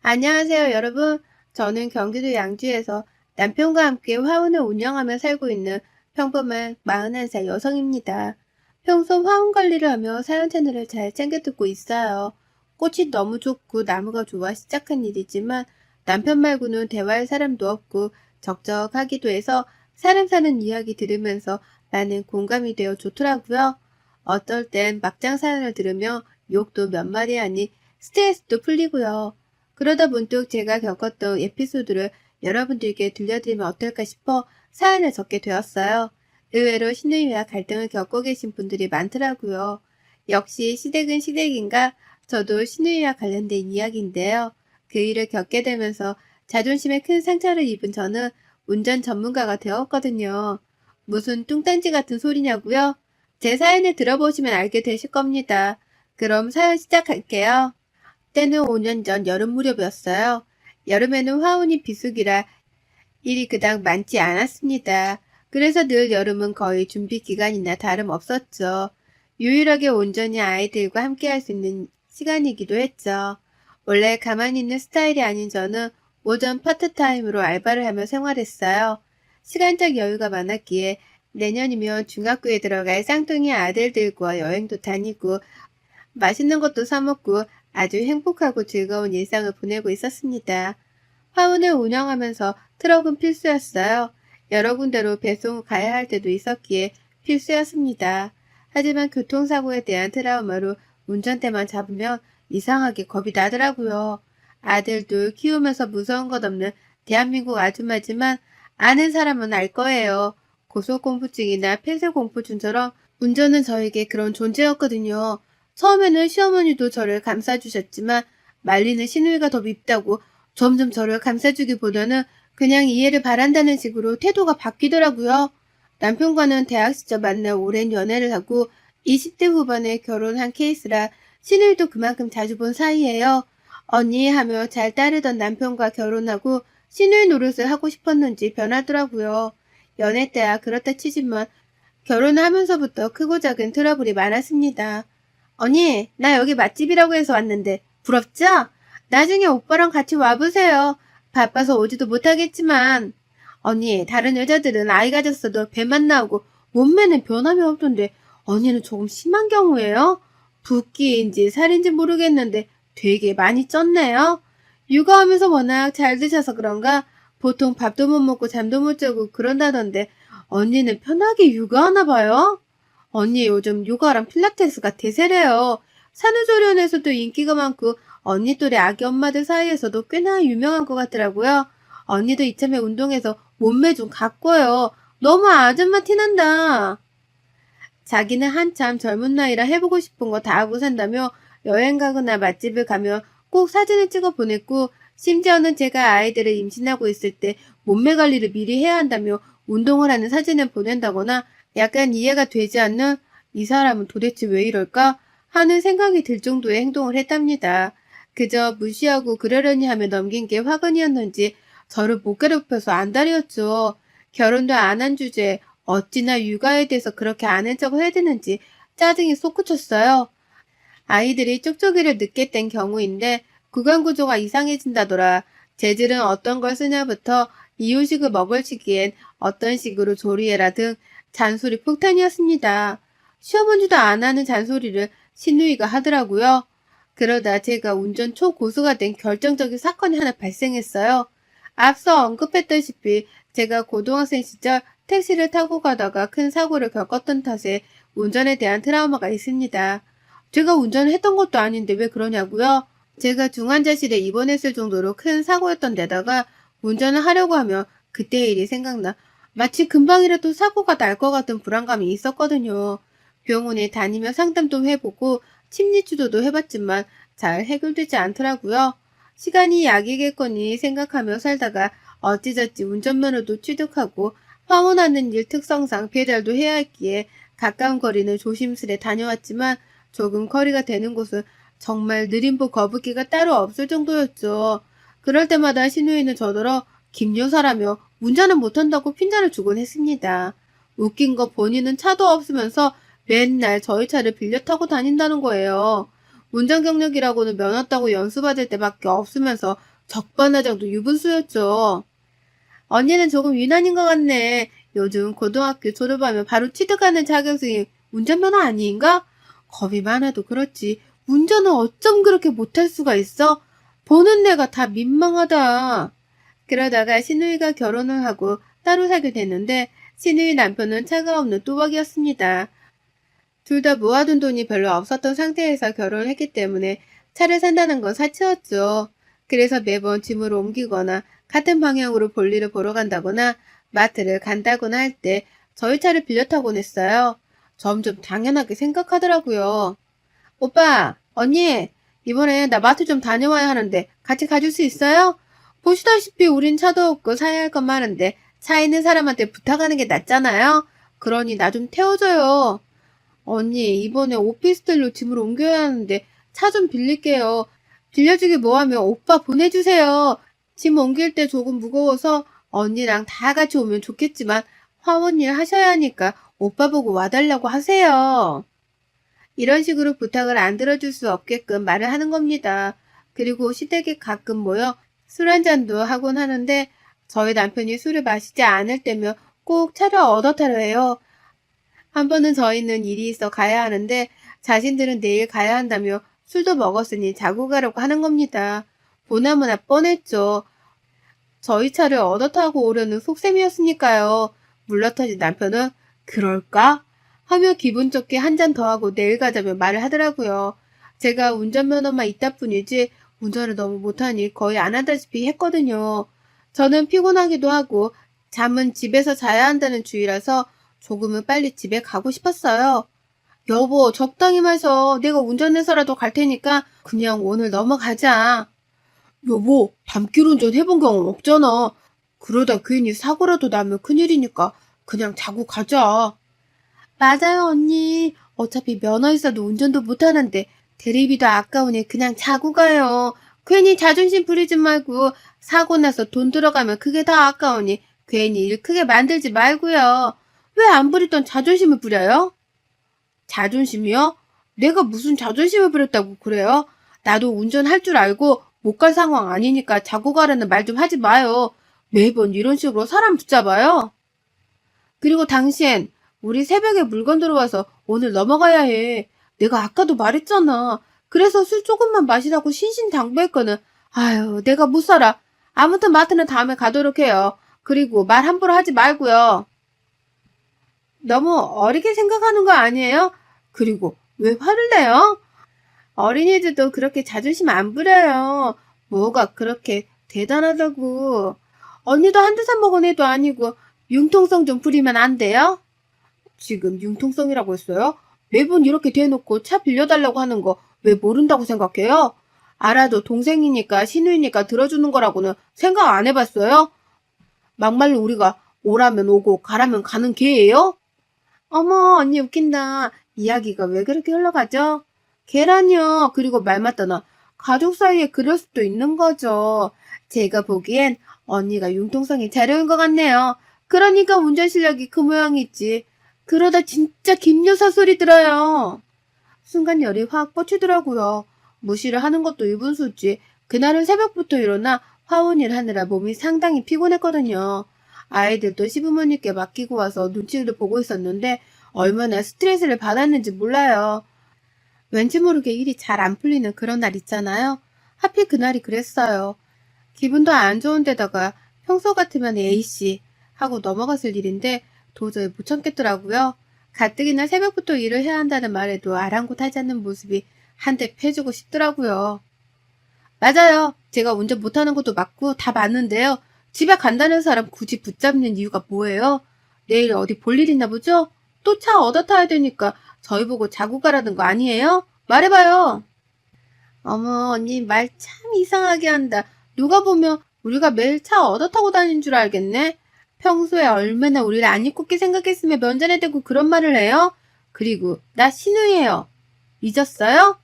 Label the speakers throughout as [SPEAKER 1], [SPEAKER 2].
[SPEAKER 1] 안녕하세요, 여러분. 저는 경기도 양주에서 남편과 함께 화원을 운영하며 살고 있는 평범한 41살 여성입니다. 평소 화원 관리를 하며 사연 채널을 잘 챙겨 듣고 있어요. 꽃이 너무 좋고 나무가 좋아 시작한 일이지만 남편 말고는 대화할 사람도 없고 적적하기도 해서 사람 사는 이야기 들으면서 많은 공감이 되어 좋더라고요. 어떨 땐 막장 사연을 들으며 욕도 몇 마디 하니 스트레스도 풀리고요. 그러다 문득 제가 겪었던 에피소드를 여러분들께 들려드리면 어떨까 싶어 사연을 적게 되었어요. 의외로 시누이와 갈등을 겪고 계신 분들이 많더라고요. 역시 시댁은 시댁인가? 저도 시누이와 관련된 이야기인데요. 그 일을 겪게 되면서 자존심에 큰 상처를 입은 저는 운전 전문가가 되었거든요. 무슨 뚱딴지 같은 소리냐고요? 제 사연을 들어보시면 알게 되실 겁니다. 그럼 사연 시작할게요. 때는 5년 전 여름 무렵이었어요. 여름에는 화운이 비수기라 일이 그닥 많지 않았습니다. 그래서 늘 여름은 거의 준비 기간이나 다름없었죠. 유일하게 온전히 아이들과 함께 할 수 있는 시간이기도 했죠. 원래 가만히 있는 스타일이 아닌 저는 오전 파트타임으로 알바를 하며 생활했어요. 시간적 여유가 많았기에 내년이면 중학교에 들어갈 쌍둥이 아들들과 여행도 다니고 맛있는 것도 사 먹고 아주 행복하고 즐거운 일상을 보내고 있었습니다. 화운을 운영하면서 트럭은 필수였어요. 여러 군데로 배송 가야 할 때도 있었기에 필수였습니다. 하지만 교통사고에 대한 트라우마로 운전대만 잡으면 이상하게 겁이 나더라고요. 아들도 키우면서 무서운 것 없는 대한민국 아줌마지만 아는 사람은 알 거예요. 고소공포증이나 폐쇄공포증처럼 운전은 저에게 그런 존재였거든요. 처음에는 시어머니도 저를 감싸주셨지만 말리는 시누이가 더 밉다고 점점 저를 감싸주기보다는 그냥 이해를 바란다는 식으로 태도가 바뀌더라고요. 남편과는 대학 시절 만나 오랜 연애를 하고 20대 후반에 결혼한 케이스라 시누이도 그만큼 자주 본 사이예요. 언니 하며 잘 따르던 남편과 결혼하고 시누이 노릇을 하고 싶었는지 변하더라고요. 연애 때야 그렇다 치지만 결혼을 하면서부터 크고 작은 트러블이 많았습니다. 언니, 나 여기 맛집이라고 해서 왔는데 부럽죠? 나중에 오빠랑 같이 와보세요. 바빠서 오지도 못하겠지만. 언니, 다른 여자들은 아이 가졌어도 배만 나오고 몸매는 변함이 없던데 언니는 조금 심한 경우예요? 붓기인지 살인지 모르겠는데 되게 많이 쪘네요. 육아하면서 워낙 잘 드셔서 그런가 보통 밥도 못 먹고 잠도 못 자고 그런다던데 언니는 편하게 육아하나 봐요? 언니 요즘 요가랑 필라테스가 대세래요. 산후조리원에서도 인기가 많고 언니 또래 아기 엄마들 사이에서도 꽤나 유명한 것 같더라고요. 언니도 이참에 운동해서 몸매 좀 가꿔요. 너무 아줌마 티난다. 자기는 한참 젊은 나이라 해보고 싶은 거 다 하고 산다며 여행 가거나 맛집을 가면 꼭 사진을 찍어 보냈고 심지어는 제가 아이들을 임신하고 있을 때 몸매 관리를 미리 해야 한다며 운동을 하는 사진을 보낸다거나 약간 이해가 되지 않는 이 사람은 도대체 왜 이럴까 하는 생각이 들 정도의 행동을 했답니다. 그저 무시하고 그러려니 하며 넘긴 게 화근이었는지 저를 못 괴롭혀서 안달이었죠. 결혼도 안 한 주제에 어찌나 육아에 대해서 그렇게 아는 척을 해야 되는지 짜증이 솟구쳤어요. 아이들이 쪽쪽이를 늦게 뗀 경우인데 구강 구조가 이상해진다더라. 재질은 어떤 걸 쓰냐부터 이유식을 먹을 시기엔 어떤 식으로 조리해라 등 잔소리 폭탄이었습니다. 시어머니도 안 하는 잔소리를 시누이가 하더라고요. 그러다 제가 운전 초고수가 된 결정적인 사건이 하나 발생했어요. 앞서 언급했다시피 제가 고등학생 시절 택시를 타고 가다가 큰 사고를 겪었던 탓에 운전에 대한 트라우마가 있습니다. 제가 운전을 했던 것도 아닌데 왜 그러냐고요? 제가 중환자실에 입원했을 정도로 큰 사고였던 데다가 운전을 하려고 하면 그때의 일이 생각나 마치 금방이라도 사고가 날 것 같은 불안감이 있었거든요. 병원에 다니며 상담도 해보고 심리치료도 해봤지만 잘 해결되지 않더라고요. 시간이 약이겠거니 생각하며 살다가 어찌저찌 운전면허도 취득하고 화원하는 일 특성상 배달도 해야 했기에 가까운 거리는 조심스레 다녀왔지만 조금 거리가 되는 곳은 정말 느림보 거북이가 따로 없을 정도였죠. 그럴 때마다 시누이는 저더러 김여사라며 운전은 못한다고 핀잔을 주곤 했습니다. 웃긴 거 본인은 차도 없으면서 맨날 저희 차를 빌려 타고 다닌다는 거예요. 운전 경력이라고는 면허 따고 연수받을 때밖에 없으면서 적반하장도 유분수였죠. 언니는 조금 유난인 것 같네. 요즘 고등학교 졸업하면 바로 취득하는 자격증이 운전면허 아닌가? 겁이 많아도 그렇지. 운전은 어쩜 그렇게 못할 수가 있어? 보는 내가 다 민망하다. 그러다가 신우이가 결혼을 하고 따로 살게 됐는데 신우이 남편은 차가 없는 뚜벅이었습니다. 둘 다 모아둔 돈이 별로 없었던 상태에서 결혼을 했기 때문에 차를 산다는 건 사치였죠. 그래서 매번 짐을 옮기거나 같은 방향으로 볼일을 보러 간다거나 마트를 간다거나 할 때 저희 차를 빌려 타곤 했어요. 점점 당연하게 생각하더라고요. 오빠, 언니, 이번에 나 마트 좀 다녀와야 하는데 같이 가줄 수 있어요? 보시다시피 우린 차도 없고 사야 할 건 많은데 차 있는 사람한테 부탁하는 게 낫잖아요? 그러니 나 좀 태워줘요. 언니, 이번에 오피스텔로 짐을 옮겨야 하는데 차 좀 빌릴게요. 빌려주기 뭐하면 오빠 보내주세요. 짐 옮길 때 조금 무거워서 언니랑 다 같이 오면 좋겠지만 화원일 하셔야 하니까 오빠 보고 와달라고 하세요. 이런 식으로 부탁을 안 들어줄 수 없게끔 말을 하는 겁니다. 그리고 시댁에 가끔 모여 술 한잔도 하곤 하는데 저희 남편이 술을 마시지 않을 때면 꼭 차를 얻어 타려 해요. 한 번은 저희는 일이 있어 가야 하는데 자신들은 내일 가야 한다며 술도 먹었으니 자고 가려고 하는 겁니다. 보나마나 뻔했죠. 저희 차를 얻어 타고 오려는 속셈이었으니까요. 물러터진 남편은 그럴까? 하며 기분 좋게 한 잔 더 하고 내일 가자며 말을 하더라고요. 제가 운전면허만 있다 뿐이지 운전을 너무 못하니 거의 안 한다시피 했거든요. 저는 피곤하기도 하고 잠은 집에서 자야 한다는 주의라서 조금은 빨리 집에 가고 싶었어요. 여보, 적당히 마셔. 내가 운전해서라도 갈 테니까 그냥 오늘 넘어가자. 여보, 밤길 운전 해본 경험 없잖아. 그러다 괜히 사고라도 나면 큰일이니까 그냥 자고 가자. 맞아요, 언니. 어차피 면허 있어도 운전도 못하는데 대리비도 아까우니 그냥 자고 가요. 괜히 자존심 부리지 말고 사고 나서 돈 들어가면 그게 다 아까우니 괜히 일 크게 만들지 말고요. 왜 안 부리던 자존심을 부려요? 자존심이요? 내가 무슨 자존심을 부렸다고 그래요? 나도 운전할 줄 알고 못 갈 상황 아니니까 자고 가라는 말 좀 하지 마요. 매번 이런 식으로 사람 붙잡아요. 그리고 당신, 우리 새벽에 물건 들어와서 오늘 넘어가야 해. 내가 아까도 말했잖아. 그래서 술 조금만 마시라고 신신당부했거든. 아유, 내가 못 살아. 아무튼 마트는 다음에 가도록 해요. 그리고 말 함부로 하지 말고요. 너무 어리게 생각하는 거 아니에요? 그리고 왜 화를 내요? 어린이들도 그렇게 자존심 안 부려요. 뭐가 그렇게 대단하다고. 언니도 한두 살 먹은 애도 아니고 융통성 좀 부리면 안 돼요? 지금 융통성이라고 했어요? 매번 이렇게 대놓고 차 빌려달라고 하는 거 왜 모른다고 생각해요? 알아도 동생이니까 시누이니까 들어주는 거라고는 생각 안 해봤어요? 막말로 우리가 오라면 오고 가라면 가는 개예요? 어머, 언니 웃긴다. 이야기가 왜 그렇게 흘러가죠? 계란이요. 그리고 말 맞다나 가족 사이에 그럴 수도 있는 거죠. 제가 보기엔 언니가 융통성이 잘 어울린 것 같네요. 그러니까 운전 실력이 그 모양이지. 그러다 진짜 김여사 소리 들어요. 순간 열이 확 뻗치더라고요. 무시를 하는 것도 유분수지. 그날은 새벽부터 일어나 화원일 하느라 몸이 상당히 피곤했거든요. 아이들도 시부모님께 맡기고 와서 눈치를 보고 있었는데 얼마나 스트레스를 받았는지 몰라요. 왠지 모르게 일이 잘 안 풀리는 그런 날 있잖아요. 하필 그날이 그랬어요. 기분도 안 좋은 데다가 평소 같으면 A씨 하고 넘어갔을 일인데 도저히 못 참겠더라고요. 가뜩이나 새벽부터 일을 해야 한다는 말에도 아랑곳하지 않는 모습이 한 대 패주고 싶더라고요. 맞아요. 제가 운전 못하는 것도 맞고 다 맞는데요. 집에 간다는 사람 굳이 붙잡는 이유가 뭐예요? 내일 어디 볼 일 있나 보죠? 또 차 얻어 타야 되니까 저희 보고 자고 가라는 거 아니에요? 말해봐요. 어머, 언니 말 참 이상하게 한다. 누가 보면 우리가 매일 차 얻어 타고 다니는 줄 알겠네. 평소에 얼마나 우리를 안 입고 생각했으면 면전에 대고 그런 말을 해요? 그리고 나 신우이에요. 잊었어요?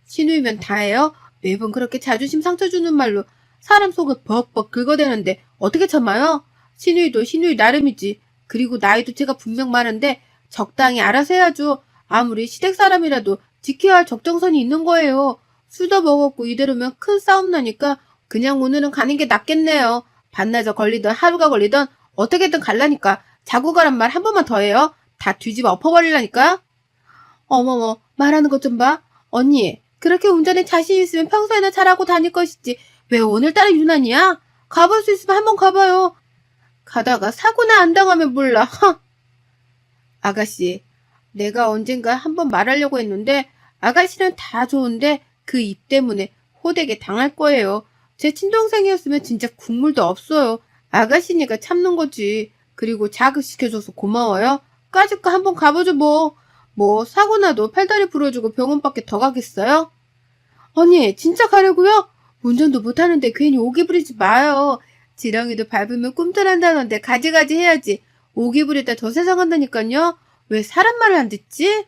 [SPEAKER 1] 신우이면 다예요? 매번 그렇게 자존심 상처 주는 말로 사람 속을 벅벅 긁어대는데 어떻게 참아요? 신우이도 신우이 나름이지. 그리고 나이도 제가 분명 많은데 적당히 알아서 해야죠. 아무리 시댁 사람이라도 지켜야 할 적정선이 있는 거예요. 술도 먹었고 이대로면 큰 싸움 나니까 그냥 오늘은 가는 게 낫겠네요. 반나절 걸리든 하루가 걸리든 어떻게든 갈라니까 자고 가란 말 한 번만 더 해요. 다 뒤집어 엎어버리라니까. 어머머, 말하는 것 좀 봐. 언니, 그렇게 운전에 자신 있으면 평소에나 잘하고 다닐 것이지. 왜 오늘따라 유난이야? 가볼 수 있으면 한번 가봐요. 가다가 사고나 안 당하면 몰라. 아가씨, 내가 언젠가 한번 말하려고 했는데 아가씨는 다 좋은데 그 입 때문에 호되게 당할 거예요. 제 친동생이었으면 진짜 국물도 없어요. 아가씨니까 참는 거지. 그리고 자극시켜줘서 고마워요. 까짓 거 한번 가보죠 뭐. 뭐 사고 나도 팔다리 부러지고 병원밖에 더 가겠어요? 언니 진짜 가려고요? 운전도 못하는데 괜히 오기 부리지 마요. 지렁이도 밟으면 꿈틀한다는데 가지가지 해야지. 오기 부리다 더 세상한다니까요. 왜 사람 말을 안 듣지?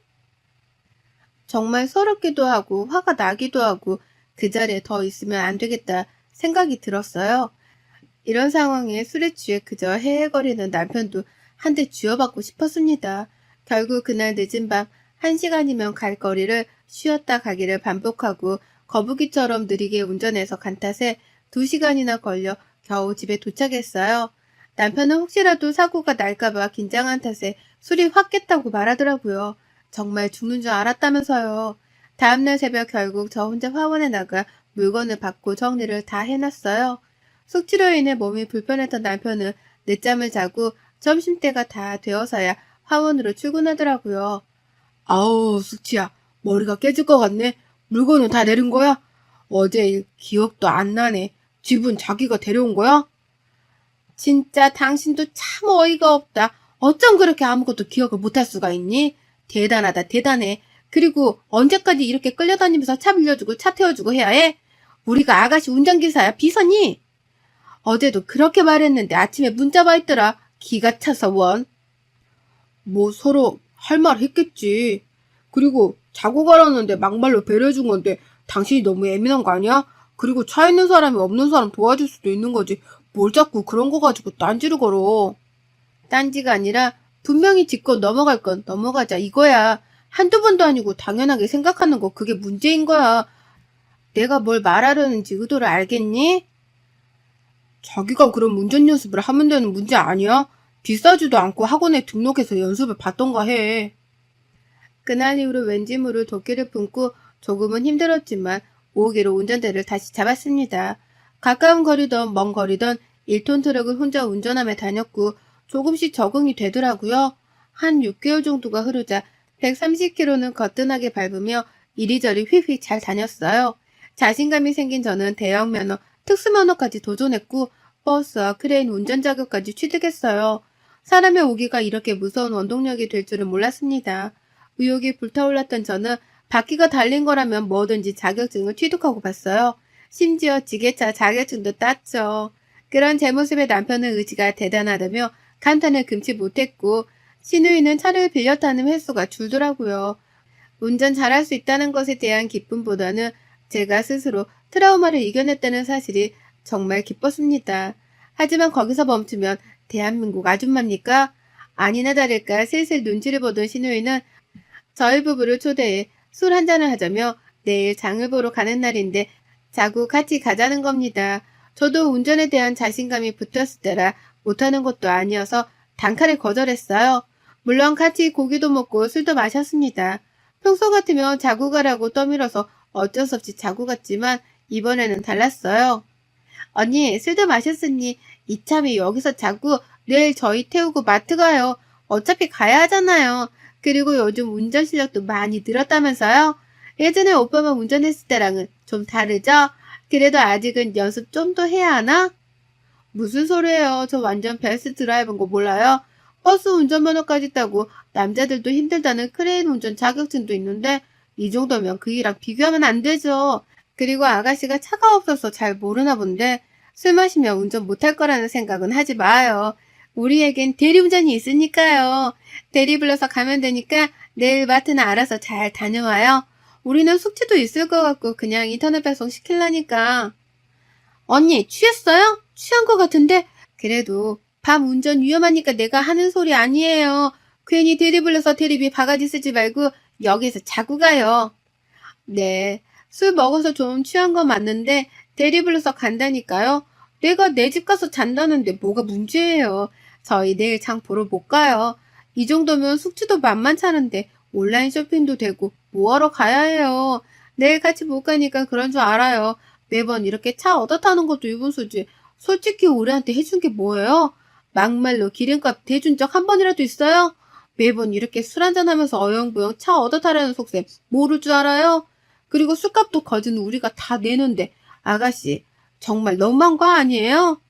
[SPEAKER 1] 정말 서럽기도 하고 화가 나기도 하고 그 자리에 더 있으면 안 되겠다 생각이 들었어요. 이런 상황에 술에 취해 그저 헤헤거리는 남편도 한 대 쥐어받고 싶었습니다. 결국 그날 늦은 밤 1시간이면 갈 거리를 쉬었다 가기를 반복하고 거북이처럼 느리게 운전해서 간 탓에 2시간이나 걸려 겨우 집에 도착했어요. 남편은 혹시라도 사고가 날까봐 긴장한 탓에 술이 확 깼다고 말하더라고요. 정말 죽는 줄 알았다면서요. 다음날 새벽 결국 저 혼자 화원에 나가 물건을 받고 정리를 다 해놨어요. 숙취로 인해 몸이 불편했던 남편은 늦잠을 자고 점심때가 다 되어서야 화원으로 출근하더라고요. 아우, 숙취야. 머리가 깨질 것 같네. 물건은 다 내린 거야? 어제 일 기억도 안 나네. 집은 자기가 데려온 거야? 진짜 당신도 참 어이가 없다. 어쩜 그렇게 아무것도 기억을 못할 수가 있니? 대단하다, 대단해. 그리고 언제까지 이렇게 끌려다니면서 차 빌려주고 차 태워주고 해야 해? 우리가 아가씨 운전기사야, 비서니? 어제도 그렇게 말했는데 아침에 문자 와 있더라. 기가 차서 원. 뭐 서로 할 말 했겠지. 그리고 자고 가라는데 막말로 배려해준 건데 당신이 너무 예민한 거 아니야? 그리고 차 있는 사람이 없는 사람 도와줄 수도 있는 거지. 뭘 자꾸 그런 거 가지고 딴지를 걸어. 딴지가 아니라 분명히 짚고 넘어갈 건 넘어가자 이거야. 한두 번도 아니고 당연하게 생각하는 거 그게 문제인 거야. 내가 뭘 말하려는지 의도를 알겠니? 자기가 그럼 운전 연습을 하면 되는 문제 아니야? 비싸지도 않고 학원에 등록해서 연습을 받던가 해. 그날 이후로 왠지 모를 도끼를 품고 조금은 힘들었지만 오기로 운전대를 다시 잡았습니다. 가까운 거리든 먼 거리든 1톤 트럭을 혼자 운전하며 다녔고 조금씩 적응이 되더라고요. 한 6개월 정도가 흐르자 130km는 거뜬하게 밟으며 이리저리 휙휙 잘 다녔어요. 자신감이 생긴 저는 대형 면허, 특수면허까지 도전했고 버스와 크레인 운전 자격까지 취득했어요. 사람의 오기가 이렇게 무서운 원동력이 될 줄은 몰랐습니다. 의욕이 불타올랐던 저는 바퀴가 달린 거라면 뭐든지 자격증을 취득하고 봤어요. 심지어 지게차 자격증도 땄죠. 그런 제 모습에 남편의 의지가 대단하다며 감탄을 금치 못했고 신우이는 차를 빌려 타는 횟수가 줄더라고요. 운전 잘할 수 있다는 것에 대한 기쁨보다는 제가 스스로 트라우마를 이겨냈다는 사실이 정말 기뻤습니다. 하지만 거기서 멈추면 대한민국 아줌마입니까? 아니나 다를까 슬슬 눈치를 보던 신우이는 저희 부부를 초대해 술 한잔을 하자며 내일 장을 보러 가는 날인데 자고 같이 가자는 겁니다. 저도 운전에 대한 자신감이 붙었을 때라 못하는 것도 아니어서 단칼에 거절했어요. 물론 같이 고기도 먹고 술도 마셨습니다. 평소 같으면 자고 가라고 떠밀어서 어쩔 수 없이 자고 갔지만 이번에는 달랐어요. 언니 술도 마셨으니 이참에 여기서 자고 내일 저희 태우고 마트 가요. 어차피 가야 하잖아요. 그리고 요즘 운전 실력도 많이 늘었다면서요? 예전에 오빠만 운전했을 때랑은 좀 다르죠? 그래도 아직은 연습 좀 더 해야 하나? 무슨 소리예요. 저 완전 베스트 드라이버인 거 몰라요? 버스 운전면허까지 따고 남자들도 힘들다는 크레인 운전 자격증도 있는데 이 정도면 그이랑 비교하면 안 되죠. 그리고 아가씨가 차가 없어서 잘 모르나 본데 술 마시면 운전 못할 거라는 생각은 하지 마요. 우리에겐 대리운전이 있으니까요. 대리 불러서 가면 되니까 내일 마트는 알아서 잘 다녀와요. 우리는 숙제도 있을 것 같고 그냥 인터넷 배송 시킬라니까. 언니 취했어요? 취한 것 같은데 그래도 밤 운전 위험하니까 내가 하는 소리 아니에요. 괜히 대리 불러서 대리비 바가지 쓰지 말고 여기서 자고 가요. 네, 술 먹어서 좀 취한 건 맞는데 대리 불러서 간다니까요. 내가 내 집 가서 잔다는데 뭐가 문제예요. 저희 내일 장 보러 못 가요. 이 정도면 숙취도 만만찮은데 온라인 쇼핑도 되고 뭐하러 가야 해요. 내일 같이 못 가니까 그런 줄 알아요. 매번 이렇게 차 얻어 타는 것도 유분수지. 솔직히 우리한테 해준 게 뭐예요? 막말로 기름값 대준 적 한 번이라도 있어요? 매번 이렇게 술 한잔하면서 어영부영 차 얻어 타라는 속셈 모를 줄 알아요? 그리고 술값도 거진 우리가 다 내는데 아가씨 정말 너무한 거 아니에요?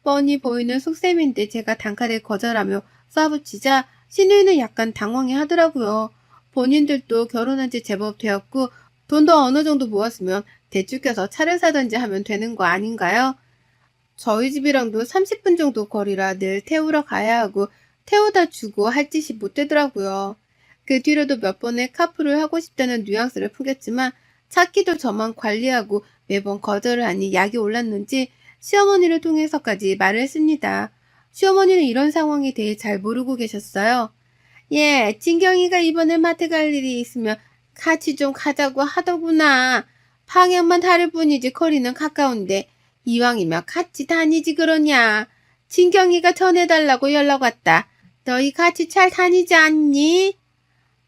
[SPEAKER 1] 뻔히 보이는 속셈인데 제가 단칼에 거절하며 쏴붙이자 신우이는 약간 당황해 하더라고요. 본인들도 결혼한 지 제법 되었고 돈도 어느 정도 모았으면 대출 껴서 차를 사든지 하면 되는 거 아닌가요? 저희 집이랑도 30분 정도 거리라 늘 태우러 가야 하고 태우다 주고 할 짓이 못 되더라고요. 그 뒤로도 몇 번의 카풀을 하고 싶다는 뉘앙스를 풍겼지만 찾기도 저만 관리하고 매번 거절을 하니 약이 올랐는지 시어머니를 통해서까지 말을 했습니다. 시어머니는 이런 상황에 대해 잘 모르고 계셨어요. 예, 진경이가 이번에 마트 갈 일이 있으면 같이 좀 가자고 하더구나. 방향만 다를 뿐이지 거리는 가까운데 이왕이면 같이 다니지 그러냐. 진경이가 전해달라고 연락 왔다. 너희 같이 잘 다니지 않니?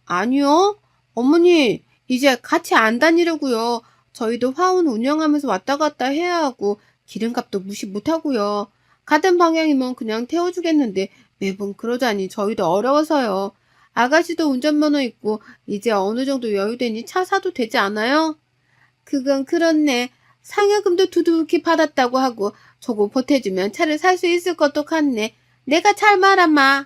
[SPEAKER 1] 아니요. 어머니, 이제 같이 안 다니려고요. 저희도 화운 운영하면서 왔다 갔다 해야 하고 기름값도 무시 못하고요. 같은 방향이면 그냥 태워주겠는데 매번 그러자니 저희도 어려워서요. 아가씨도 운전면허 있고 이제 어느 정도 여유되니 차 사도 되지 않아요? 그건 그렇네. 상여금도 두둑히 받았다고 하고 저거 보태주면 차를 살 수 있을 것도 같네. 내가 잘 말아마.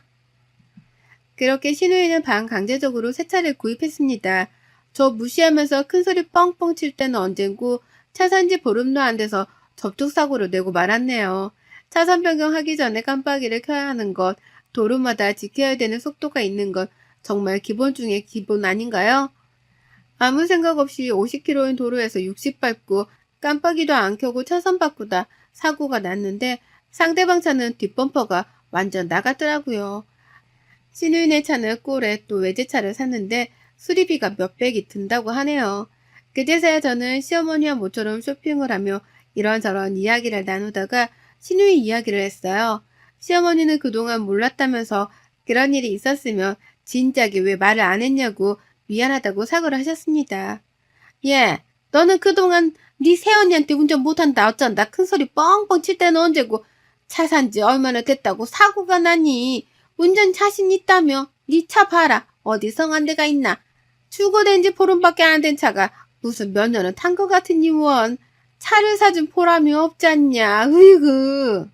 [SPEAKER 1] 그렇게 신우이는 반강제적으로 새 차를 구입했습니다. 저 무시하면서 큰소리 뻥뻥 칠 때는 언젠고 차 산 지 보름도 안 돼서 접촉사고를 내고 말았네요. 차선 변경하기 전에 깜빡이를 켜야 하는 것, 도로마다 지켜야 되는 속도가 있는 것, 정말 기본 중에 기본 아닌가요? 아무 생각 없이 50km인 도로에서 60 밟고 깜빡이도 안 켜고 차선 바꾸다 사고가 났는데 상대방 차는 뒷범퍼가 완전 나갔더라고요. 신우인의 차는 꼴에 또 외제차를 샀는데 수리비가 몇백이 든다고 하네요. 그제서야 저는 시어머니와 모처럼 쇼핑을 하며 이런저런 이야기를 나누다가 신우이 이야기를 했어요. 시어머니는 그동안 몰랐다면서 그런 일이 있었으면 진작에 왜 말을 안 했냐고 미안하다고 사과를 하셨습니다. 예, 너는 그동안 네 새언니한테 운전 못한다 어쩐다 큰소리 뻥뻥 칠 때는 언제고 차 산 지 얼마나 됐다고 사고가 나니. 운전 자신 있다며? 네 차 봐라. 어디 성한 데가 있나? 출고된 지 보름밖에 안 된 차가 무슨 몇 년은 탄 것 같으니 원. 차를 사준 보람이 없지 않냐. 으이그.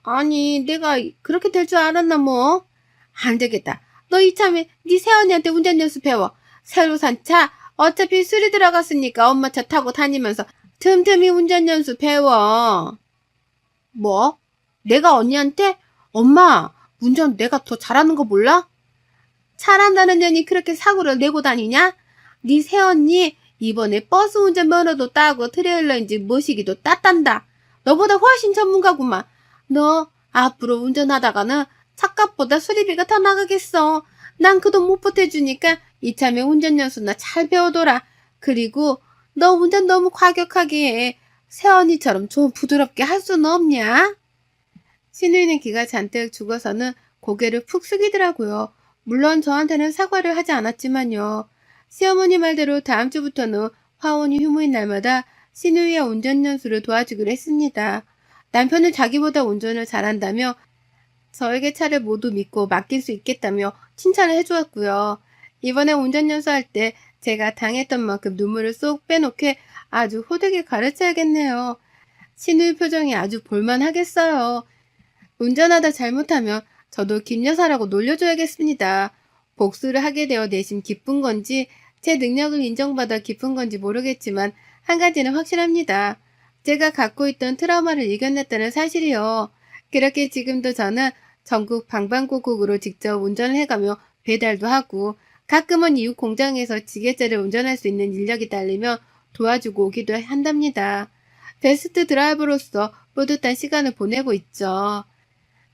[SPEAKER 1] 아니 내가 그렇게 될 줄 알았나 뭐. 안 되겠다. 너 이참에 네 새언니한테 운전 연수 배워. 새로 산 차 어차피 수리 들어갔으니까 엄마 차 타고 다니면서 틈틈이 운전 연수 배워. 뭐? 내가 언니한테? 엄마, 운전 내가 더 잘하는 거 몰라? 잘한다는 년이 그렇게 사고를 내고 다니냐? 네 새언니 이번에 버스 운전 면허도 따고 트레일러인지 뭐시기도 땄단다. 너보다 훨씬 전문가구만. 너 앞으로 운전하다가는 차값보다 수리비가 더 나가겠어. 난 그 돈 못 보태주니까 이참에 운전 연수나 잘 배워둬라. 그리고 너 운전 너무 과격하게 해. 새언니처럼 좀 부드럽게 할 수는 없냐? 신우이는 기가 잔뜩 죽어서는 고개를 푹 숙이더라고요. 물론 저한테는 사과를 하지 않았지만요. 시어머니 말대로 다음 주부터는 화원이 휴무인 날마다 신우이의 운전 연수를 도와주기로 했습니다. 남편은 자기보다 운전을 잘한다며 저에게 차를 모두 믿고 맡길 수 있겠다며 칭찬을 해주었고요. 이번에 운전 연수할 때 제가 당했던 만큼 눈물을 쏙 빼놓게 아주 호되게 가르쳐야겠네요. 신우이 표정이 아주 볼만하겠어요. 운전하다 잘못하면 저도 김여사라고 놀려줘야겠습니다. 복수를 하게 되어 내심 기쁜 건지 제 능력을 인정받아 기쁜 건지 모르겠지만 한 가지는 확실합니다. 제가 갖고 있던 트라우마를 이겨냈다는 사실이요. 그렇게 지금도 저는 전국 방방곡곡으로 직접 운전을 해가며 배달도 하고 가끔은 이웃 공장에서 지게차를 운전할 수 있는 인력이 딸리면 도와주고 오기도 한답니다. 베스트 드라이버로서 뿌듯한 시간을 보내고 있죠.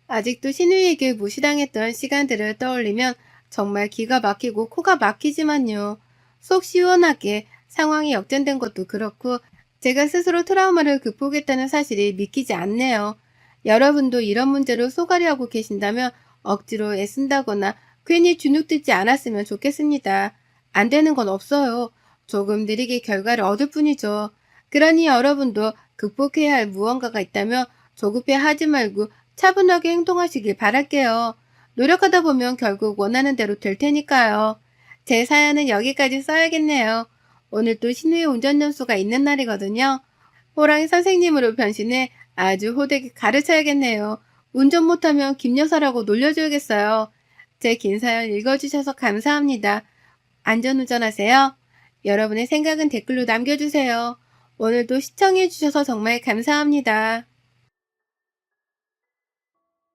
[SPEAKER 1] 아직도 신우이에게 무시당했던 시간들을 떠올리면 정말 기가 막히고 코가 막히지만요. 속 시원하게 상황이 역전된 것도 그렇고 제가 스스로 트라우마를 극복했다는 사실이 믿기지 않네요. 여러분도 이런 문제로 쏘가리하고 계신다면 억지로 애쓴다거나 괜히 주눅들지 않았으면 좋겠습니다. 안 되는 건 없어요. 조금 느리게 결과를 얻을 뿐이죠. 그러니 여러분도 극복해야 할 무언가가 있다면 조급해 하지 말고 차분하게 행동하시길 바랄게요. 노력하다 보면 결국 원하는 대로 될 테니까요. 제 사연은 여기까지 써야겠네요. 오늘 또 신우의 운전 연수가 있는 날이거든요. 호랑이 선생님으로 변신해 아주 호되게 가르쳐야겠네요. 운전 못하면 김여사라고 놀려줘야겠어요. 제 긴 사연 읽어주셔서 감사합니다. 안전운전하세요. 여러분의 생각은 댓글로 남겨주세요. 오늘도 시청해주셔서 정말 감사합니다.